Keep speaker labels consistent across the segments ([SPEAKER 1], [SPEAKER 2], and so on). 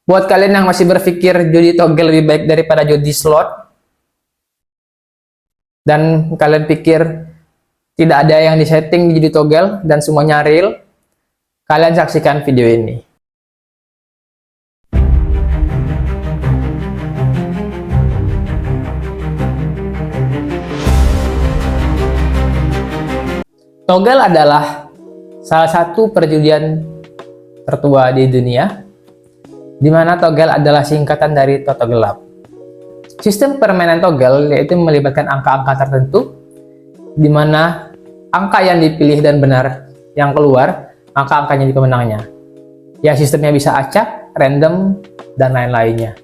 [SPEAKER 1] Buat kalian yang masih berpikir judi togel lebih baik daripada judi slot, dan kalian pikir tidak ada yang disetting di judi togel dan semuanya real, kalian saksikan video ini. Togel adalah salah satu perjudian tertua di dunia, di mana togel adalah singkatan dari toto gelap. Sistem permainan togel yaitu melibatkan angka-angka tertentu, di mana angka yang dipilih dan benar yang keluar, maka angkanya jadi pemenangnya. Ya, sistemnya bisa acak, random, dan lain-lainnya.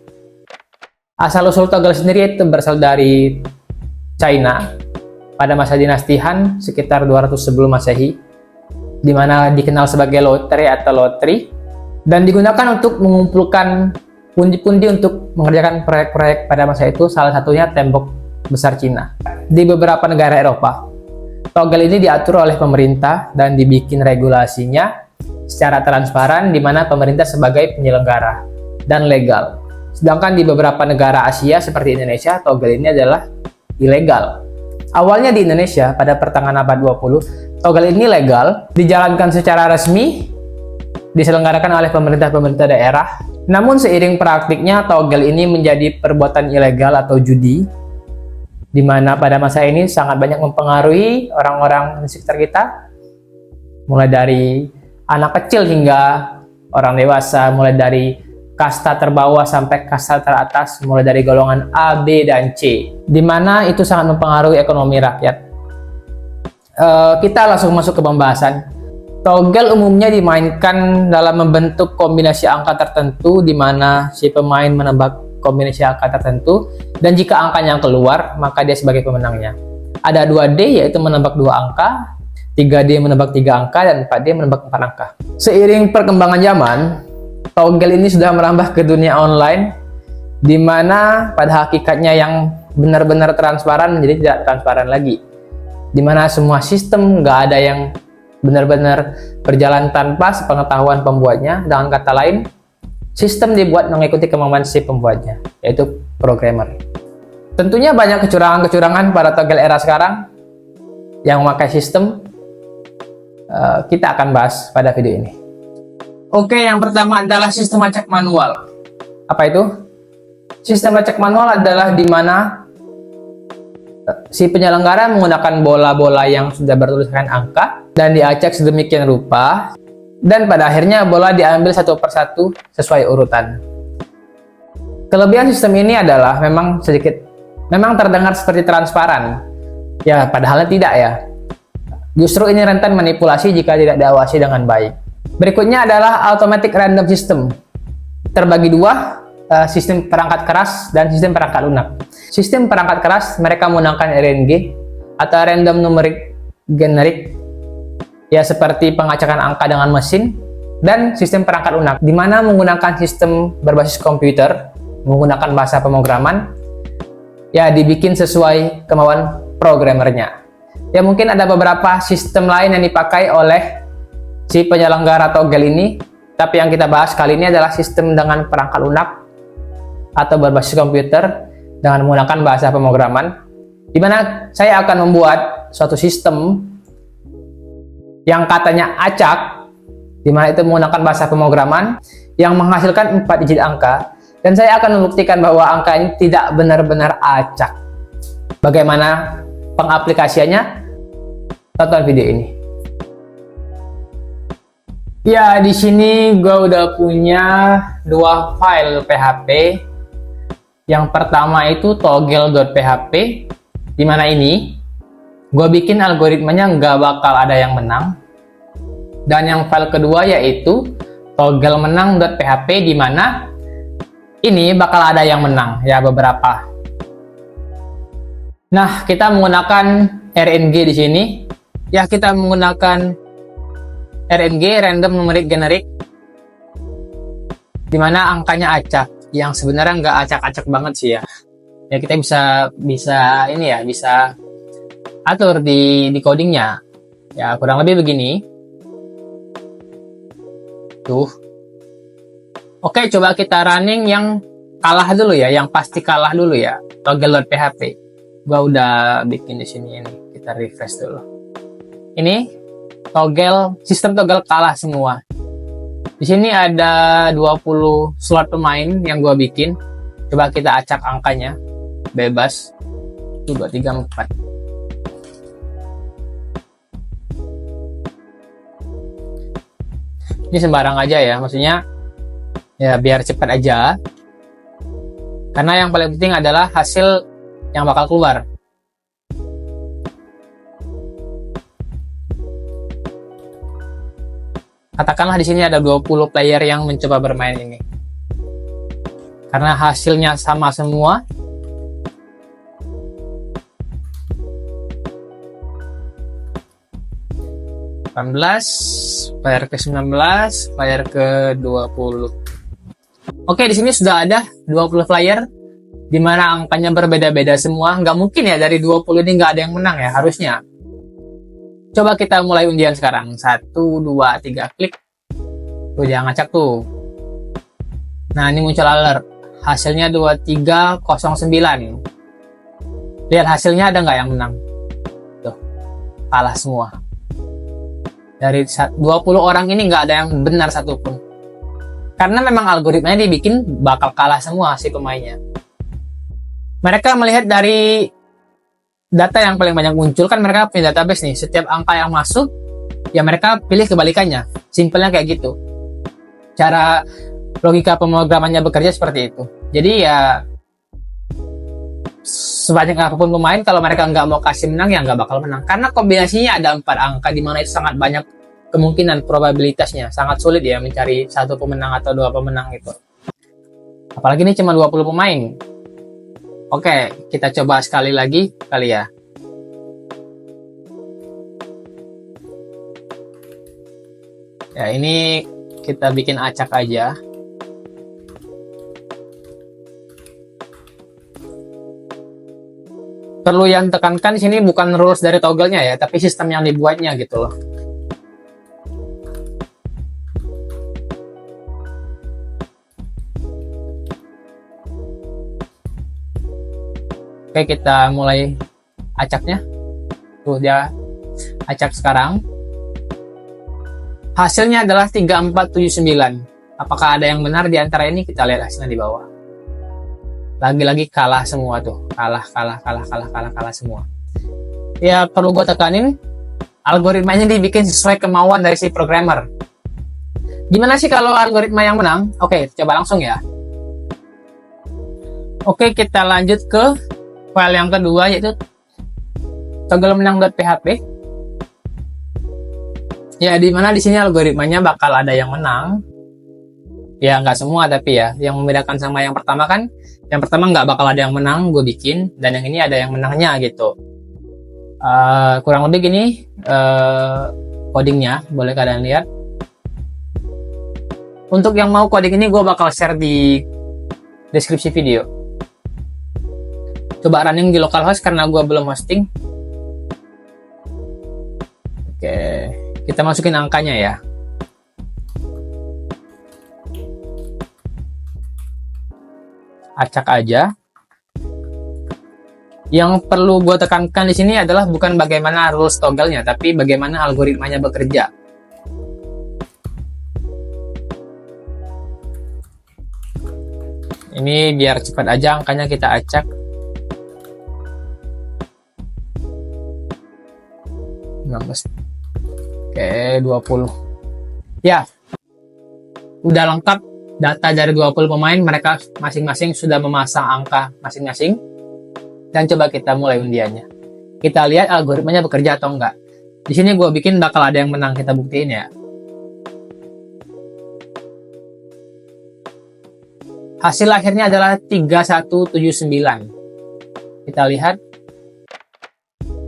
[SPEAKER 1] Asal-usul togel sendiri itu berasal dari China pada masa dinasti Han sekitar 200 sebelum Masehi, di mana dikenal sebagai lotre atau lotri, dan digunakan untuk mengumpulkan pundi-pundi untuk mengerjakan proyek-proyek pada masa itu, salah satunya tembok besar Cina. Di beberapa negara Eropa, togel ini diatur oleh pemerintah dan dibikin regulasinya secara transparan, di mana pemerintah sebagai penyelenggara dan legal. Sedangkan di beberapa negara Asia seperti Indonesia, togel ini adalah ilegal. Awalnya di Indonesia pada pertengahan abad 20, togel ini legal, dijalankan secara resmi, diselenggarakan oleh pemerintah-pemerintah daerah. Namun seiring praktiknya, togel ini menjadi perbuatan ilegal atau judi, di mana pada masa ini sangat banyak mempengaruhi orang-orang di sekitar kita, mulai dari anak kecil hingga orang dewasa, mulai dari kasta terbawah sampai kasta teratas, mulai dari golongan A, B, dan C, di mana itu sangat mempengaruhi ekonomi rakyat. Kita langsung masuk ke pembahasan. Togel umumnya dimainkan dalam membentuk kombinasi angka tertentu, di mana si pemain menebak kombinasi angka tertentu, dan jika angkanya yang keluar, maka dia sebagai pemenangnya. Ada 2D, yaitu menebak 2 angka, 3D menebak 3 angka, dan 4D menebak 4 angka. Seiring perkembangan zaman, togel ini sudah merambah ke dunia online, di mana pada hakikatnya yang benar-benar transparan menjadi tidak transparan lagi, di mana semua sistem nggak ada yang benar-benar berjalan tanpa sepengetahuan pembuatnya. Dengan kata lain, sistem dibuat mengikuti kemauan si pembuatnya, yaitu programmer. Tentunya banyak kecurangan-kecurangan pada togel era sekarang yang memakai sistem. Kita akan bahas pada video ini. Oke, yang pertama adalah sistem acak manual. Apa itu? Sistem acak manual adalah di mana si penyelenggara menggunakan bola-bola yang sudah bertuliskan angka dan diacak sedemikian rupa, dan pada akhirnya bola diambil satu persatu sesuai urutan. Kelebihan sistem ini adalah memang terdengar seperti transparan. Ya, padahal tidak ya. Justru ini rentan manipulasi jika tidak diawasi dengan baik. Berikutnya adalah automatic random system. Terbagi dua, sistem perangkat keras dan sistem perangkat lunak. Sistem perangkat keras mereka menggunakan RNG atau random numeric generic, ya seperti pengacakan angka dengan mesin, dan sistem perangkat lunak di mana menggunakan sistem berbasis komputer, menggunakan bahasa pemrograman, ya dibikin sesuai kemauan programmernya. Ya mungkin ada beberapa sistem lain yang dipakai oleh si penyelenggara togel ini, tapi yang kita bahas kali ini adalah sistem dengan perangkat lunak atau berbasis komputer dengan menggunakan bahasa pemrograman, di mana saya akan membuat suatu sistem yang katanya acak, di mana itu menggunakan bahasa pemrograman yang menghasilkan 4 digit angka, dan saya akan membuktikan bahwa angka ini tidak benar-benar acak. Bagaimana pengaplikasiannya? Tonton video ini. Ya, di sini gue udah punya 2 file PHP. Yang pertama itu togel.php, di mana ini gue bikin algoritmanya nggak bakal ada yang menang. Dan yang file kedua yaitu togelmenang.php, di mana ini bakal ada yang menang, ya beberapa. Nah, kita menggunakan RNG di sini. Ya, kita menggunakan RNG, random numeric generic, di mana angkanya acak, yang sebenarnya nggak acak-acak banget sih ya. Ya kita bisa ini ya, bisa atur di codingnya. Ya kurang lebih begini. Tuh. Oke, coba kita running yang kalah dulu ya, yang pasti kalah dulu ya. Toggle.php. Gua udah bikin di sini ini. Kita refresh dulu. Ini sistem toggle kalah semua. Di sini ada 20 slot pemain yang gua bikin. Coba kita acak angkanya. Bebas. 1 2 3 4. Ini sembarang aja ya, maksudnya ya biar cepat aja. Karena yang paling penting adalah hasil yang bakal keluar. Katakanlah di sini ada 20 player yang mencoba bermain ini. Karena hasilnya sama semua. Player ke 19, player ke 20. Oke, di sini sudah ada 20 player di mana angkanya berbeda-beda semua. Nggak mungkin ya dari 20 ini nggak ada yang menang ya, harusnya. Coba kita mulai undian sekarang. 1, 2, 3, klik. Tuh, dia ngacak tuh. Nah, ini muncul alert. Hasilnya 2309. Lihat hasilnya, ada nggak yang menang? Tuh, kalah semua. Dari 20 orang ini nggak ada yang benar satupun. Karena memang algoritmanya dibikin bakal kalah semua si pemainnya. Mereka melihat dari data yang paling banyak muncul, kan mereka punya database nih. Setiap angka yang masuk, ya mereka pilih kebalikannya. Simpelnya kayak gitu. Cara logika pemrogramannya bekerja seperti itu. Jadi ya sebanyak apapun pemain, kalau mereka nggak mau kasih menang, ya nggak bakal menang. Karena kombinasinya ada 4 angka, di mana itu sangat banyak kemungkinan, probabilitasnya. Sangat sulit ya mencari satu pemenang atau 2 pemenang gitu. Apalagi ini cuma 20 pemain. Oke, kita coba sekali lagi kali ya. Ya, ini kita bikin acak aja. Perlu yang tekankan di sini bukan rules dari toggle-nya ya, tapi sistem yang dibuatnya gitu loh. Oke, kita mulai acaknya. Tuh, dia acak sekarang. Hasilnya adalah 3479. Apakah ada yang benar di antara ini? Kita lihat hasilnya di bawah. Lagi-lagi kalah semua tuh. Kalah semua. Ya, perlu gue tekanin, algoritmanya dibikin sesuai kemauan dari si programmer. Gimana sih kalau algoritma yang menang? Oke, coba langsung ya. Oke, kita lanjut ke file yang kedua, yaitu togglemenang.php. Ya, dimana di sini algoritmanya bakal ada yang menang. Ya, nggak semua, tapi ya, yang membedakan sama yang pertama kan, yang pertama nggak bakal ada yang menang, gue bikin, dan yang ini ada yang menangnya gitu. Kurang lebih gini codingnya, boleh kalian lihat. Untuk yang mau coding ini, gue bakal share di deskripsi video. Coba running di localhost karena gue belum hosting. Oke, kita masukin angkanya ya. Acak aja. Yang perlu gue tekankan di sini adalah bukan bagaimana rules toggle-nya, tapi bagaimana algoritmanya bekerja. Ini biar cepat aja angkanya kita acak. Oke, 20. Ya, udah lengkap data dari 20 pemain. Mereka masing-masing sudah memasang angka masing-masing. Dan coba kita mulai undiannya. Kita lihat algoritmanya bekerja atau enggak. Di sini gue bikin bakal ada yang menang, kita buktiin ya. Hasil akhirnya adalah 3179. Kita lihat.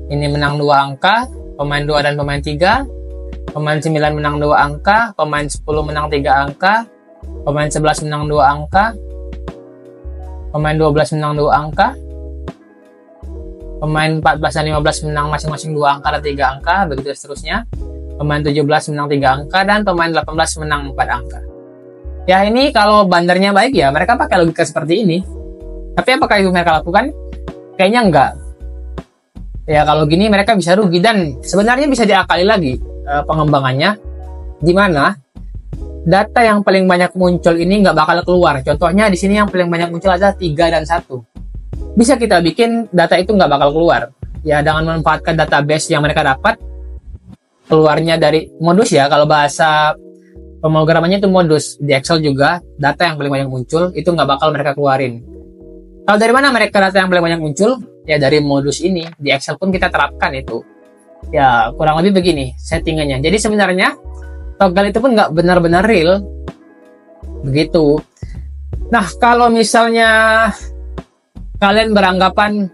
[SPEAKER 1] Ini menang 2 angka, pemain 2 dan pemain 3. Pemain 9 menang 2 angka, pemain 10 menang 3 angka, pemain 11 menang 2 angka, pemain 12 menang 2 angka, pemain 14 dan 15 menang masing-masing 2 angka dan 3 angka, begitu seterusnya. Pemain 17 menang 3 angka, dan pemain 18 menang 4 angka. Ya ini kalau bandarnya baik ya mereka pakai logika seperti ini. Tapi apakah itu mereka lakukan? Kayaknya enggak. Ya kalau gini mereka bisa rugi, dan sebenarnya bisa diakali lagi pengembangannya, di mana data yang paling banyak muncul ini nggak bakal keluar. Contohnya di sini yang paling banyak muncul adalah 3 dan 1. Bisa kita bikin data itu nggak bakal keluar. Ya dengan memanfaatkan database yang mereka dapat, keluarnya dari modus ya, kalau bahasa pemrogramannya itu modus. Di Excel juga data yang paling banyak muncul itu nggak bakal mereka keluarin. Kalau dari mana mereka data yang paling banyak muncul? Ya dari modus ini. Di Excel pun kita terapkan itu. Ya kurang lebih begini settingannya. Jadi sebenarnya toggle itu pun nggak benar-benar real begitu. Nah kalau misalnya kalian beranggapan,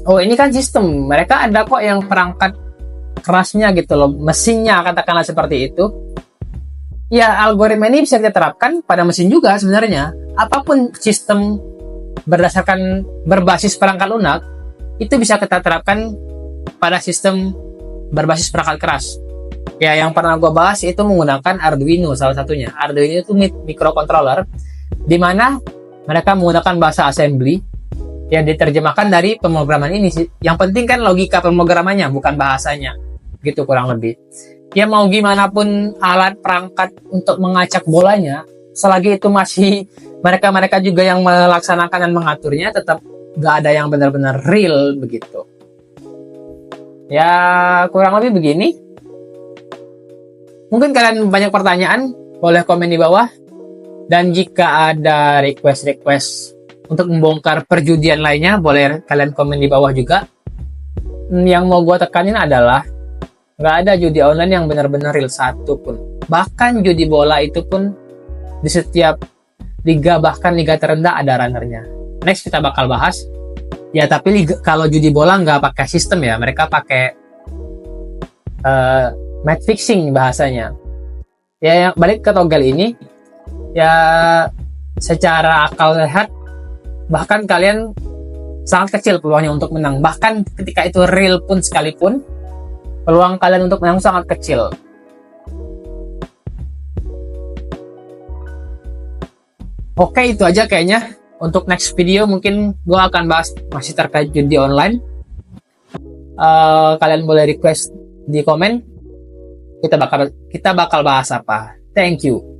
[SPEAKER 1] oh ini kan sistem, mereka ada kok yang perangkat kerasnya gitu loh, mesinnya katakanlah seperti itu. Ya, algoritma ini bisa kita terapkan pada mesin juga sebenarnya. Apapun sistem berdasarkan berbasis perangkat lunak, itu bisa kita terapkan pada sistem berbasis perangkat keras. Ya, yang pernah gue bahas itu menggunakan Arduino salah satunya. Arduino itu microcontroller, di mana mereka menggunakan bahasa assembly yang diterjemahkan dari pemrograman ini. Yang penting kan logika pemrogramannya, bukan bahasanya. Gitu kurang lebih. Ya mau gimana pun alat perangkat untuk mengacak bolanya, selagi itu masih mereka juga yang melaksanakan dan mengaturnya, tetap nggak ada yang benar-benar real begitu. Ya kurang lebih begini. Mungkin kalian banyak pertanyaan, boleh komen di bawah. Dan jika ada request untuk membongkar perjudian lainnya, boleh kalian komen di bawah juga. Yang mau gue tekanin adalah nggak ada judi online yang benar-benar real satu pun. Bahkan judi bola itu pun di setiap liga, bahkan liga terendah ada runnernya. Next kita bakal bahas. Ya tapi kalau judi bola nggak pakai sistem ya, mereka pakai match fixing bahasanya. Ya yang balik ke toggle ini, ya secara akal sehat bahkan kalian sangat kecil peluangnya untuk menang. Bahkan ketika itu real pun sekalipun, peluang kalian untuk menang sangat kecil. Oke, itu aja kayaknya. Untuk next video mungkin gue akan bahas masih terkait judi online. Kalian boleh request di komen. Kita bakal bahas apa. Thank you.